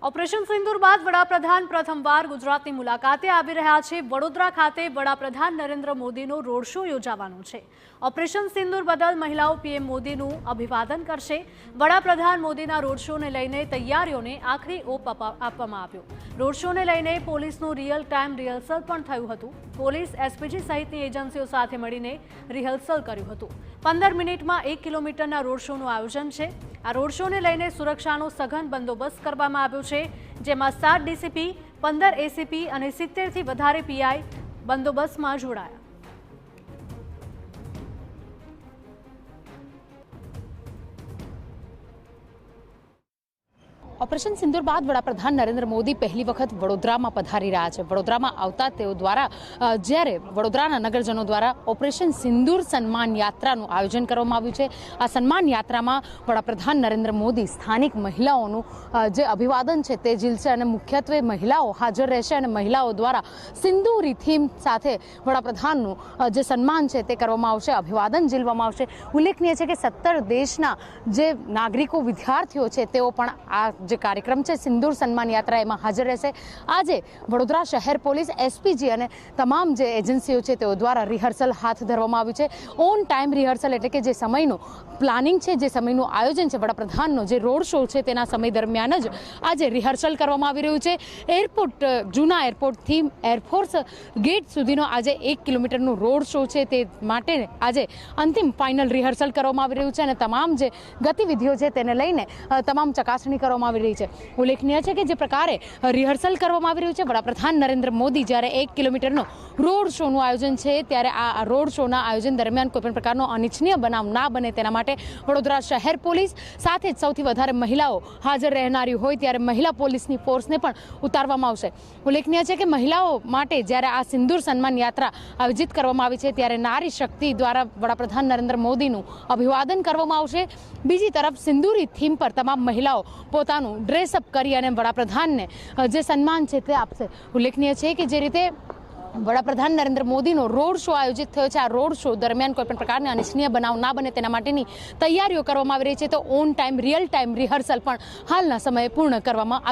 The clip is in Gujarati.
ઓપરેશન સિંદૂર બાદ વડાપ્રધાન પ્રથમવાર ગુજરાતની મુલાકાતે આવી રહ્યા છે। વડોદરા ખાતે વડાપ્રધાન નરેન્દ્ર મોદીનો રોડ શો યોજાવાનો છે। ઓપરેશન સિંદૂર બદલ મહિલાઓ પીએમ મોદીનું અભિવાદન કરશે। વડાપ્રધાન મોદીના રોડ શોને લઈને તૈયારીઓને આખરી ઓપ આપવામાં આવ્યો। રોડ શોને લઈને પોલીસનું રિયલ ટાઈમ રિહર્સલ પણ થયું હતું। પોલીસ એસપીજી સહિતની એજન્સીઓ સાથે મળીને રિહર્સલ કર્યું હતું। 15 મિનિટમાં 1 કિલોમીટરના રોડ શોનું આયોજન છે। આ રોડ શોને લઈને સુરક્ષાનો સઘન બંદોબસ્ત કરવામાં આવ્યો છે, જેમાં 7 ડીસીપી, 15 એસીપી અને 70 થી વધારે પીઆઈ બંદોબસ્તમાં જોડાયા। ઓપરેશન સિંદૂર બાદ વડાપ્રધાન નરેન્દ્ર મોદી પહેલી વખત વડોદરામાં પધારી રહ્યા છે। વડોદરામાં આવતા તેઓ દ્વારા જ્યારે વડોદરાના નગરજનો દ્વારા ઓપરેશન સિંદૂર સન્માન યાત્રાનું આયોજન કરવામાં આવ્યું છે। આ સન્માન યાત્રામાં વડાપ્રધાન નરેન્દ્ર મોદી સ્થાનિક મહિલાઓનું જે અભિવાદન છે તે ઝીલશે અને મુખ્યત્વે મહિલાઓ હાજર રહેશે અને મહિલાઓ દ્વારા સિંદૂરી થીમ સાથે વડાપ્રધાનનું જે સન્માન છે તે કરવામાં આવશે, અભિવાદન ઝીલવામાં આવશે। ઉલ્લેખનીય છે કે 17 દેશના જે નાગરિકો, વિદ્યાર્થીઓ છે તેઓ પણ આ જે કાર્યક્રમ છે સિંદૂર સન્માન યાત્રા એમાં હાજર રહેશે। આજે વડોદરા શહેર પોલીસ, એસપીજી અને તમામ જે એજન્સીઓ છે તેઓ દ્વારા રિહર્સલ હાથ ધરવામાં આવ્યું છે। ઓન ટાઈમ રિહર્સલ એટલે કે જે સમયનું પ્લાનિંગ છે, જે સમયનું આયોજન છે, વડાપ્રધાનનો જે રોડ શો છે તેના સમય દરમિયાન જ આજે રિહર્સલ કરવામાં આવી રહ્યું છે। એરપોર્ટ, જૂના એરપોર્ટથી એરફોર્સ ગેટ સુધીનો આજે 1 કિલોમીટરનું રોડ શો છે તે માટે આજે અંતિમ ફાઇનલ રિહર્સલ કરવામાં આવી રહ્યું છે અને તમામ જે ગતિવિધિઓ છે તેને લઈને તમામ ચકાસણી કરવામાં આવી રહી છે। ઉલ્લેખનીય છે કે જે પ્રકારે રિહર્સલ કરવામાં આવી રહ્યું છે, વડાપ્રધાન નરેન્દ્ર મોદી જ્યારે 1 કિલોમીટરનો રોડ શોનું આયોજન છે ત્યારે આ રોડ શોના આયોજન દરમિયાન કોઈપણ પ્રકારનો અનિચ્છનીય બનાવ ના બને તેના માટે વડોદરા શહેર પોલીસ સાથે જ સૌથી વધારે મહિલાઓ હાજર રહેનારી હોય ત્યારે મહિલા પોલીસની ફોર્સને પણ ઉતારવામાં આવશે। ઉલ્લેખનીય છે કે મહિલાઓ માટે જ્યારે આ સિંદૂર સન્માન યાત્રા આયોજિત કરવામાં આવી છે ત્યારે નારી શક્તિ દ્વારા વડાપ્રધાન નરેન્દ્ર મોદીનું અભિવાદન કરવામાં આવશે। બીજી તરફ સિંદૂરી થીમ પર તમામ મહિલાઓ પોતાનું ડ્રેસઅપ કરી અને વડાપ્રધાનને જે સન્માન છે તે આપશે। ઉલ્લેખનીય છે કે જે રીતે વડાપ્રધાન નરેન્દ્ર મોદીનો રોડ શો આયોજિત થયો છે, આ રોડ શો દરમિયાન કોઈપણ પ્રકારની અનિચ્છનીય બનાવ ના બને તેના માટેની તૈયારીઓ કરવામાં આવી રહી છે, તો on time, real time rehearsal પણ હાલના સમયે પૂર્ણ કરવામાં